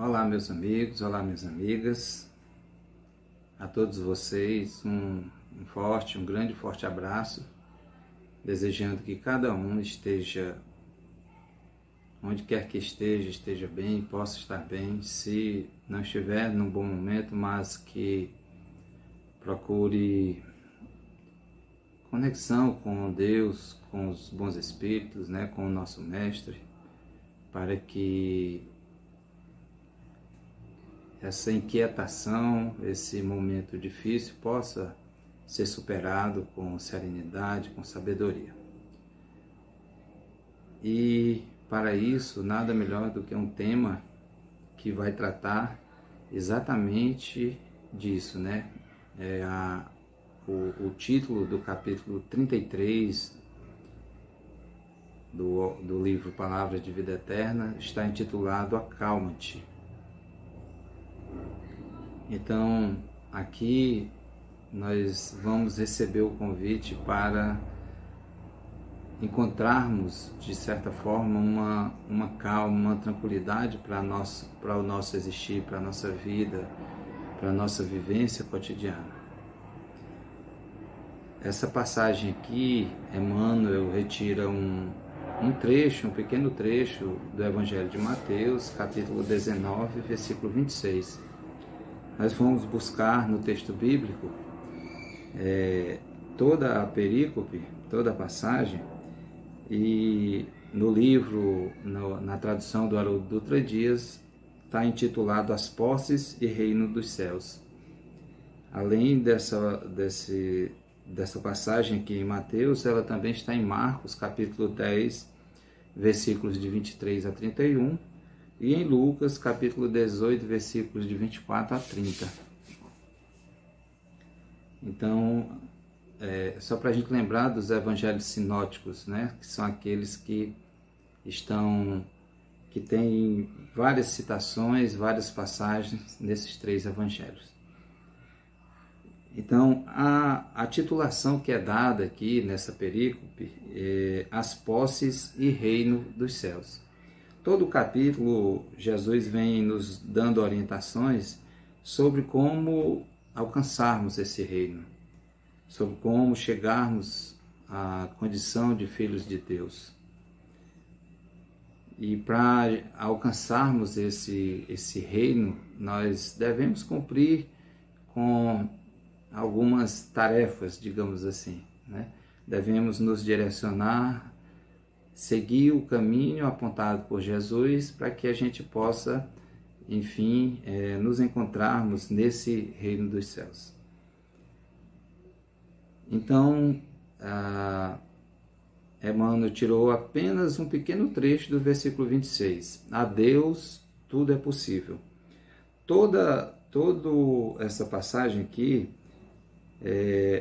Olá, meus amigos, olá, minhas amigas, a todos vocês um grande forte abraço, desejando que cada um esteja, onde quer que esteja bem, possa estar bem, se não estiver num bom momento, mas que procure conexão com Deus, com os bons espíritos, com o nosso Mestre, para que essa inquietação, esse momento difícil possa ser superado com serenidade, com sabedoria. E para isso, nada melhor do que um tema que vai tratar exatamente disso, O título do capítulo 33 do livro Palavras de Vida Eterna está intitulado Acalma-te. Então, aqui nós vamos receber o convite para encontrarmos, de certa forma, uma calma, uma tranquilidade para o nosso existir, para a nossa vida, para a nossa vivência cotidiana. Essa passagem aqui, Emmanuel retira um pequeno trecho do Evangelho de Mateus, capítulo 19, versículo 26. Nós vamos buscar no texto bíblico toda a perícope, toda a passagem, e no livro, na tradução do Haroldo Dutra Dias, está intitulado As Posses e Reino dos Céus. Além dessa passagem aqui em Mateus, ela também está em Marcos, capítulo 10, versículos de 23 a 31, e em Lucas, capítulo 18, versículos de 24 a 30. Então, só para a gente lembrar dos evangelhos sinóticos, que são aqueles que têm várias citações, várias passagens nesses três evangelhos. Então, a titulação que é dada aqui nessa perícope é As Posses e Reino dos Céus. Todo o capítulo, Jesus vem nos dando orientações sobre como alcançarmos esse reino, sobre como chegarmos à condição de filhos de Deus. E para alcançarmos esse reino, nós devemos cumprir com algumas tarefas, digamos assim, Devemos nos direcionar, seguir o caminho apontado por Jesus para que a gente possa, enfim, nos encontrarmos nesse reino dos céus. Então, Emmanuel tirou apenas um pequeno trecho do versículo 26. A Deus tudo é possível. Toda essa passagem aqui,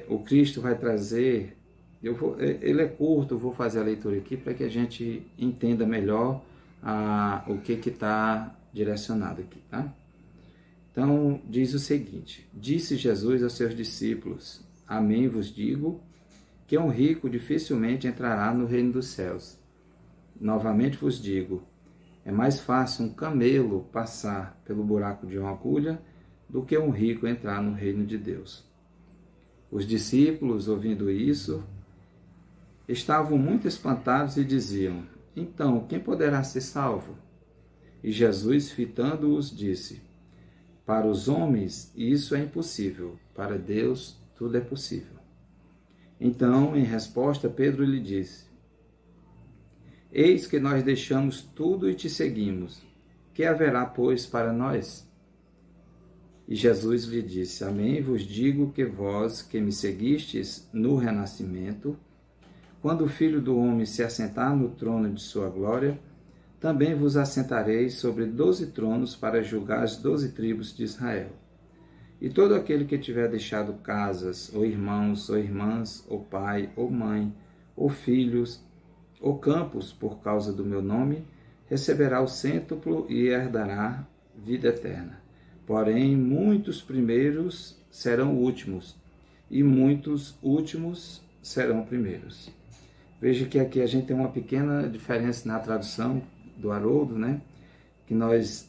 o Cristo vai trazer... ele é curto, eu vou fazer a leitura aqui para que a gente entenda melhor o que está direcionado aqui, tá? Então, diz o seguinte: disse Jesus aos seus discípulos: Amém vos digo, que um rico dificilmente entrará no reino dos céus. Novamente vos digo, é mais fácil um camelo passar pelo buraco de uma agulha do que um rico entrar no reino de Deus. Os discípulos, ouvindo isso, estavam muito espantados e diziam: Então, quem poderá ser salvo? E Jesus, fitando-os, disse: Para os homens isso é impossível, para Deus tudo é possível. Então, em resposta, Pedro lhe disse: Eis que nós deixamos tudo e te seguimos. Que haverá, pois, para nós? E Jesus lhe disse: Amém vos digo que vós, que me seguistes no renascimento, quando o Filho do Homem se assentar no trono de sua glória, também vos assentareis sobre 12 tronos para julgar as 12 tribos de Israel. E todo aquele que tiver deixado casas, ou irmãos, ou irmãs, ou pai, ou mãe, ou filhos, ou campos por causa do meu nome, receberá o cêntuplo e herdará vida eterna. Porém, muitos primeiros serão últimos, e muitos últimos serão primeiros. Veja que aqui a gente tem uma pequena diferença na tradução do Haroldo, que nós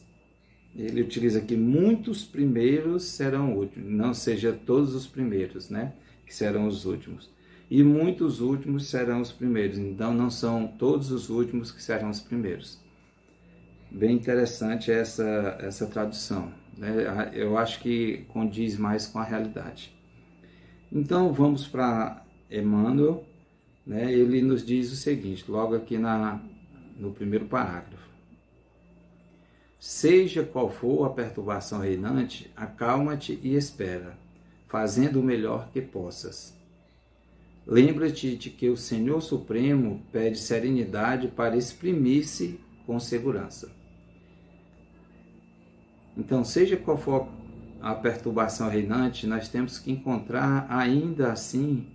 ele utiliza aqui muitos primeiros serão últimos, não seja todos os primeiros, né, que serão os últimos. E muitos últimos serão os primeiros, então não são todos os últimos que serão os primeiros. Bem interessante essa tradução, né? Eu acho que condiz mais com a realidade. Então vamos para Emmanuel, né? Ele nos diz o seguinte, logo aqui no primeiro parágrafo: seja qual for a perturbação reinante, acalma-te e espera, fazendo o melhor que possas. Lembra-te de que o Senhor Supremo pede serenidade para exprimir-se com segurança. Então, seja qual for a perturbação reinante, nós temos que encontrar ainda assim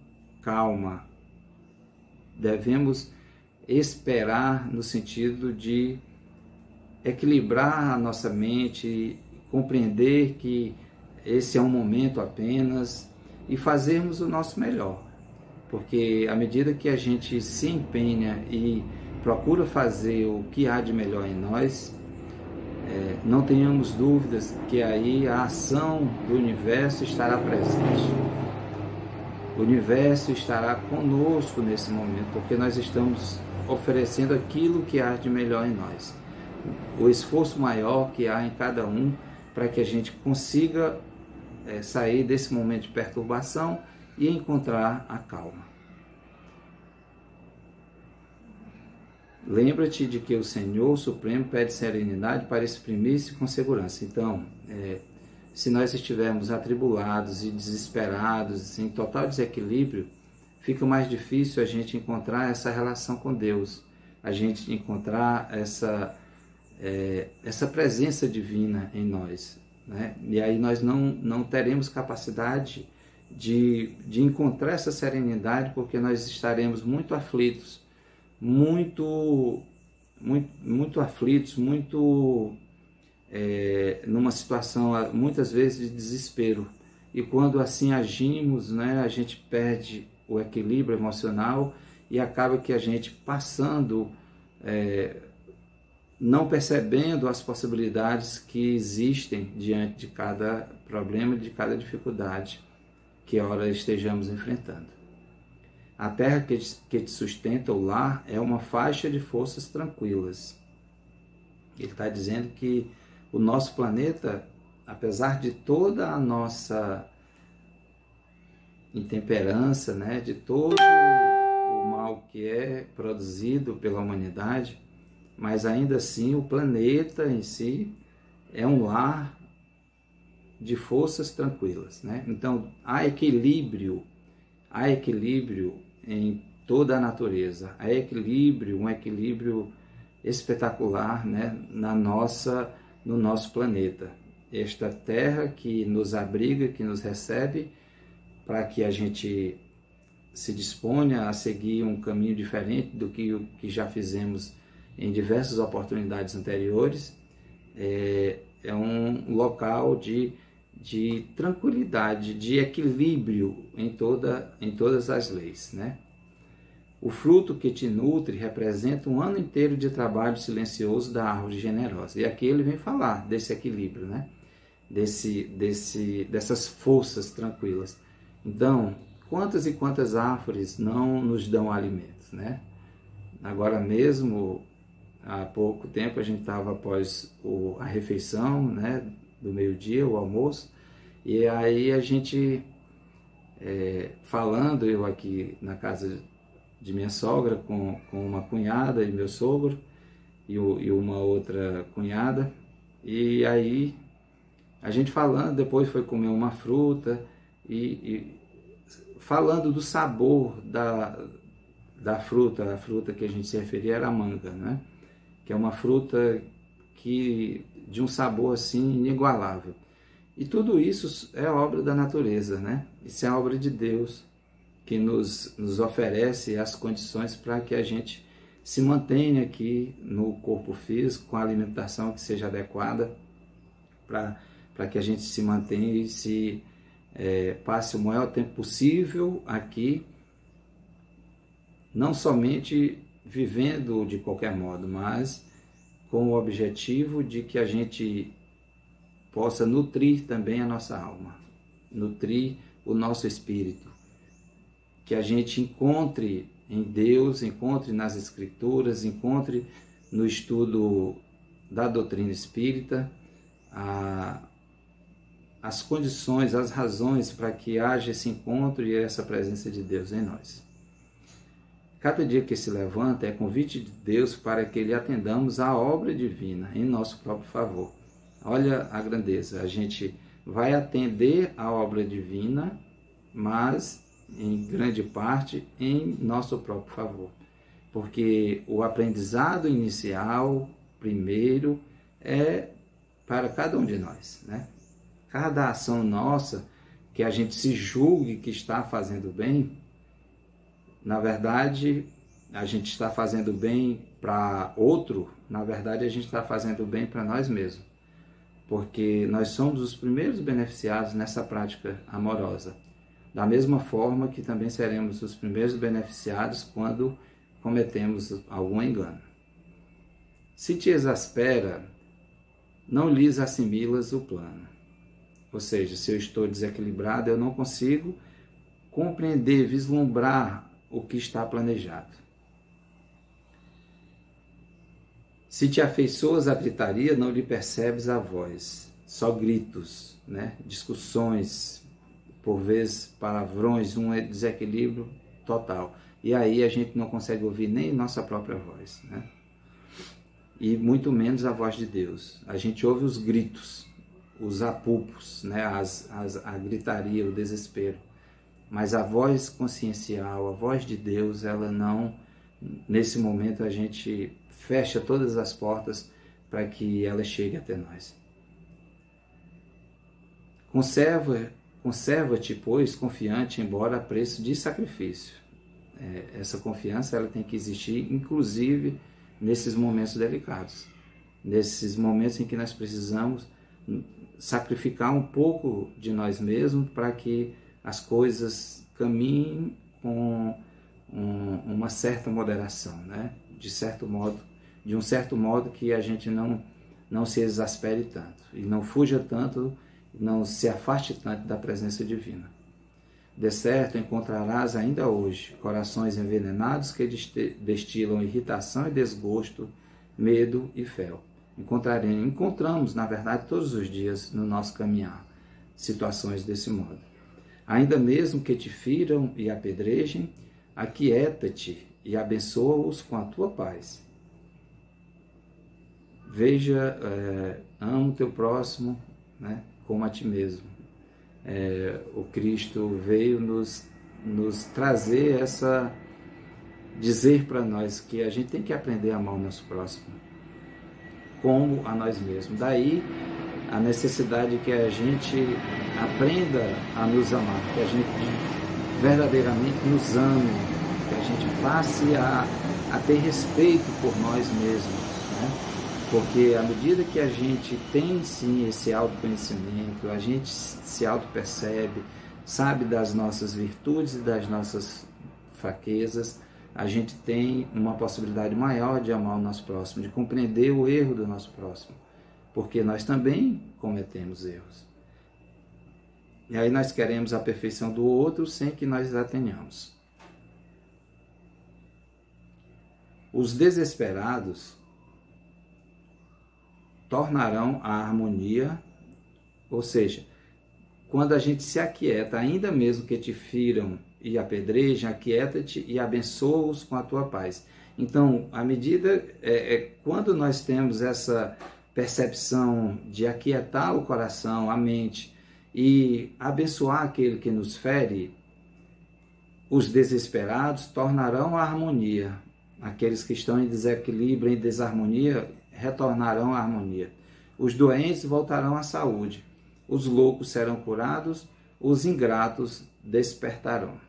calma. Devemos esperar no sentido de equilibrar a nossa mente, compreender que esse é um momento apenas e fazermos o nosso melhor. Porque à medida que a gente se empenha e procura fazer o que há de melhor em nós, não tenhamos dúvidas que aí a ação do universo estará presente. O universo estará conosco nesse momento, porque nós estamos oferecendo aquilo que há de melhor em nós. O esforço maior que há em cada um para que a gente consiga sair desse momento de perturbação e encontrar a calma. Lembra-te de que o Senhor Supremo pede serenidade para exprimir-se com segurança. Então, se nós estivermos atribulados e desesperados, em total desequilíbrio, fica mais difícil a gente encontrar essa relação com Deus, a gente encontrar essa presença divina em nós, né? E aí nós não teremos capacidade de encontrar essa serenidade, porque nós estaremos muito aflitos, muito aflitos, numa situação muitas vezes de desespero. E quando assim agimos, né, a gente perde o equilíbrio emocional e acaba que a gente passando, não percebendo as possibilidades que existem diante de cada problema, de cada dificuldade que ora estejamos enfrentando. A terra que te sustenta, o lar, é uma faixa de forças tranquilas. Ele está dizendo que o nosso planeta, apesar de toda a nossa intemperança, né, de todo o mal que é produzido pela humanidade, mas ainda assim o planeta em si é um lar de forças tranquilas, né? Então há equilíbrio em toda a natureza, há um equilíbrio espetacular, né, no nosso planeta. Esta terra que nos abriga, que nos recebe, para que a gente se disponha a seguir um caminho diferente do que o que já fizemos em diversas oportunidades anteriores, é um local de tranquilidade, de equilíbrio em todas as leis, né? O fruto que te nutre representa um ano inteiro de trabalho silencioso da árvore generosa. E aqui ele vem falar desse equilíbrio, né? Dessas forças tranquilas. Então, quantas e quantas árvores não nos dão alimentos, né? Agora mesmo, há pouco tempo, a gente estava após a refeição, né, do meio-dia, o almoço, e aí a gente, falando, eu aqui na casa de minha sogra, com uma cunhada e meu sogro, e uma outra cunhada, e aí a gente falando, depois foi comer uma fruta, e falando do sabor da fruta, a fruta que a gente se referia era a manga, né? Que é uma fruta de um sabor assim inigualável. E tudo isso é obra da natureza, né? Isso é obra de Deus, que nos oferece as condições para que a gente se mantenha aqui no corpo físico, com a alimentação que seja adequada, para que a gente se mantenha e passe o maior tempo possível aqui, não somente vivendo de qualquer modo, mas com o objetivo de que a gente possa nutrir também a nossa alma, nutrir o nosso espírito, que a gente encontre em Deus, encontre nas Escrituras, encontre no estudo da doutrina espírita as condições, as razões para que haja esse encontro e essa presença de Deus em nós. Cada dia que se levanta é convite de Deus para que Ele atendamos à obra divina em nosso próprio favor. Olha a grandeza, a gente vai atender à obra divina, mas em grande parte em nosso próprio favor. Porque o aprendizado inicial, primeiro, é para cada um de nós, né? Cada ação nossa que a gente se julgue que está fazendo bem, na verdade, a gente está fazendo bem para outro, na verdade, a gente está fazendo bem para nós mesmos. Porque nós somos os primeiros beneficiados nessa prática amorosa. Da mesma forma que também seremos os primeiros beneficiados quando cometemos algum engano. Se te exaspera, não lhes assimilas o plano. Ou seja, se eu estou desequilibrado, eu não consigo compreender, vislumbrar o que está planejado. Se te afeiçoas à gritaria, não lhe percebes a voz. Só gritos, né? Discussões, por vezes palavrões, um desequilíbrio total. E aí a gente não consegue ouvir nem nossa própria voz, né? E muito menos a voz de Deus. A gente ouve os gritos, os apupos, né? A gritaria, o desespero. Mas a voz consciencial, a voz de Deus, ela não... Nesse momento a gente fecha todas as portas para que ela chegue até nós. Conserva-te, pois, confiante, embora a preço de sacrifício. Essa confiança ela tem que existir, inclusive, nesses momentos delicados. Nesses momentos em que nós precisamos sacrificar um pouco de nós mesmos para que as coisas caminhem com uma certa moderação, né? De um certo modo que a gente não se exaspere tanto e não fuja tanto, não se afaste tanto da presença divina. De certo, encontrarás ainda hoje corações envenenados que destilam irritação e desgosto, medo e fel. Encontramos, na verdade, todos os dias no nosso caminhar, situações desse modo. Ainda mesmo que te firam e apedrejem, aquieta-te e abençoa-os com a tua paz. Veja, ama o teu próximo, né, como a ti mesmo. O Cristo veio nos trazer dizer para nós que a gente tem que aprender a amar o nosso próximo, como a nós mesmos. Daí a necessidade que a gente aprenda a nos amar, que a gente verdadeiramente nos ame, que a gente passe a ter respeito por nós mesmos, né? Porque à medida que a gente tem sim esse autoconhecimento, a gente se autopercebe, sabe das nossas virtudes e das nossas fraquezas, a gente tem uma possibilidade maior de amar o nosso próximo, de compreender o erro do nosso próximo, porque nós também cometemos erros. E aí nós queremos a perfeição do outro sem que nós a tenhamos. Os desesperados tornarão a harmonia, ou seja, quando a gente se aquieta, ainda mesmo que te firam e apedrejem, aquieta-te e abençoa-os com a tua paz. Então, à medida, quando nós temos essa percepção de aquietar o coração, a mente, e abençoar aquele que nos fere, os desesperados tornarão a harmonia. Aqueles que estão em desequilíbrio, em desarmonia, retornarão à harmonia. Os doentes voltarão à saúde. Os loucos serão curados, os ingratos despertarão.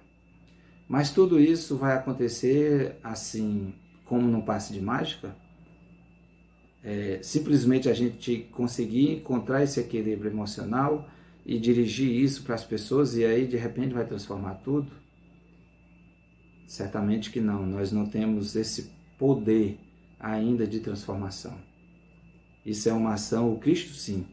Mas tudo isso vai acontecer assim, como num passe de mágica? Simplesmente a gente conseguir encontrar esse equilíbrio emocional e dirigir isso para as pessoas e aí de repente vai transformar tudo? Certamente que não, nós não temos esse poder ainda de transformação. Isso é uma ação, o Cristo sim,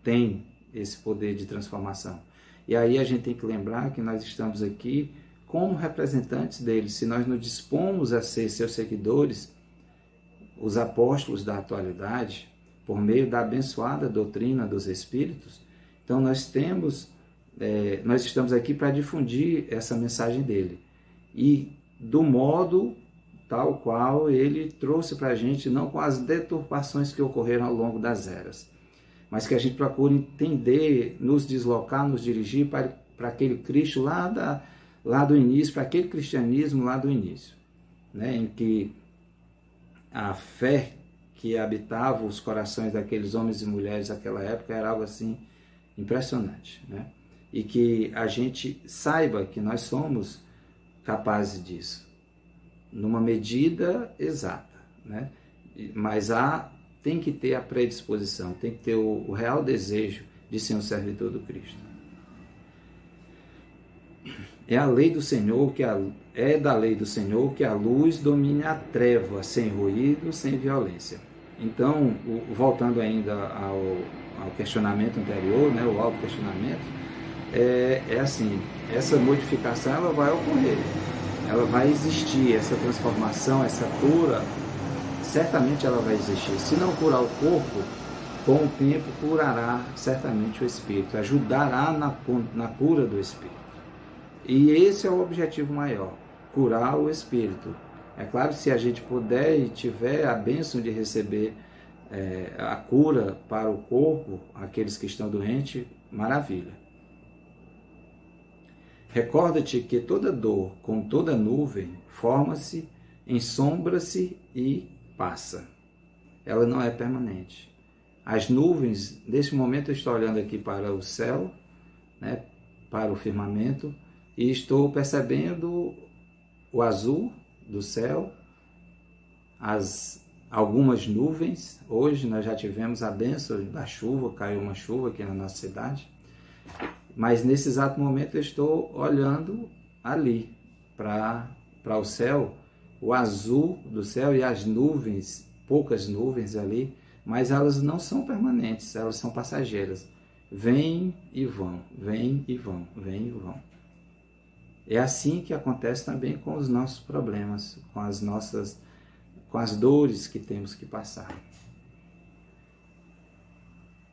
tem esse poder de transformação. E aí a gente tem que lembrar que nós estamos aqui como representantes dele. Se nós nos dispomos a ser seus seguidores, os apóstolos da atualidade, por meio da abençoada doutrina dos Espíritos, então nós estamos aqui para difundir essa mensagem dele. E do modo tal qual ele trouxe para a gente, não com as deturpações que ocorreram ao longo das eras, mas que a gente procure entender, nos deslocar, nos dirigir para aquele Cristo lá do início, para aquele cristianismo lá do início, né? Em que a fé que habitava os corações daqueles homens e mulheres daquela época era algo assim impressionante, né? E que a gente saiba que nós somos capazes disso, numa medida exata, né? Mas tem que ter a predisposição, tem que ter o real desejo de ser um servidor do Cristo. É a lei do Senhor, é da lei do Senhor que a luz domine a treva, sem ruído, sem violência. Então, voltando ainda ao questionamento anterior, né, o auto-questionamento, é assim, essa modificação ela vai ocorrer, ela vai existir, essa transformação, essa cura, certamente ela vai existir. Se não curar o corpo, com o tempo curará certamente o espírito, ajudará na cura do espírito. E esse é o objetivo maior, curar o espírito. É claro, se a gente puder e tiver a bênção de receber a cura para o corpo, aqueles que estão doentes, maravilha. Recorda-te que toda dor, com toda nuvem, forma-se, ensombra-se e passa. Ela não é permanente. As nuvens, neste momento eu estou olhando aqui para o céu, né, para o firmamento, e estou percebendo o azul do céu, algumas nuvens. Hoje nós já tivemos a bênção da chuva, caiu uma chuva aqui na nossa cidade, mas nesse exato momento eu estou olhando ali para o céu, o azul do céu e as nuvens, poucas nuvens ali, mas elas não são permanentes, elas são passageiras. Vêm e vão, vêm e vão, vêm e vão. É assim que acontece também com os nossos problemas, com as dores que temos que passar.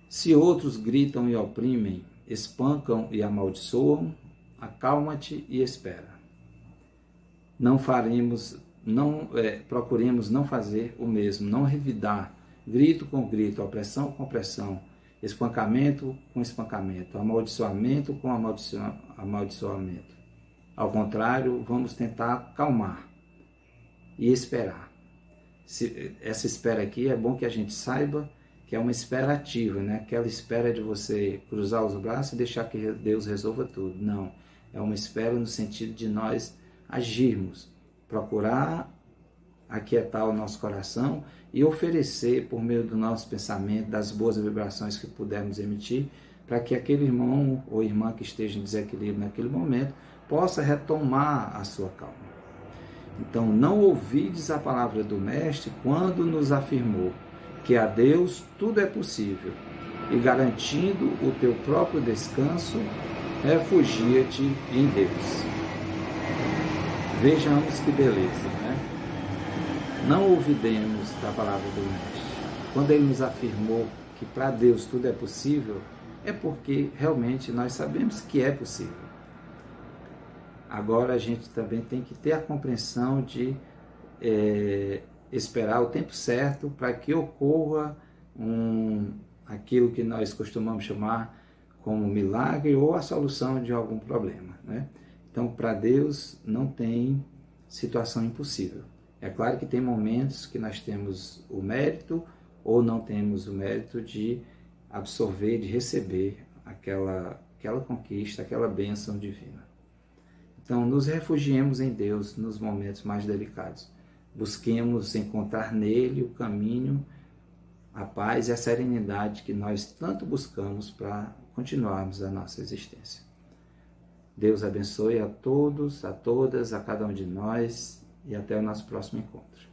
Se outros gritam e oprimem, espancam e amaldiçoam, acalma-te e espera. Procuremos não fazer o mesmo, não revidar, grito com grito, opressão com opressão, espancamento com espancamento, amaldiçoamento com amaldiçoamento. Ao contrário, vamos tentar acalmar e esperar. Essa espera aqui é bom que a gente saiba que é uma espera ativa, né? Aquela espera de você cruzar os braços e deixar que Deus resolva tudo. Não, é uma espera no sentido de nós agirmos, procurar aquietar o nosso coração e oferecer, por meio do nosso pensamento, das boas vibrações que pudermos emitir, para que aquele irmão ou irmã que esteja em desequilíbrio naquele momento possa retomar a sua calma. Então, não ouvides a palavra do Mestre quando nos afirmou que a Deus tudo é possível, e garantindo o teu próprio descanso, refugia-te em Deus. Vejamos que beleza, né? Não ouvidemos da palavra do Mestre. Quando ele nos afirmou que para Deus tudo é possível, é porque realmente nós sabemos que é possível. Agora a gente também tem que ter a compreensão de esperar o tempo certo para que ocorra aquilo que nós costumamos chamar como milagre ou a solução de algum problema, né? Então, para Deus não tem situação impossível. É claro que tem momentos que nós temos o mérito ou não temos o mérito de absorver, de receber aquela conquista, aquela bênção divina. Então, nos refugiemos em Deus nos momentos mais delicados. Busquemos encontrar nele o caminho, a paz e a serenidade que nós tanto buscamos para continuarmos a nossa existência. Deus abençoe a todos, a todas, a cada um de nós e até o nosso próximo encontro.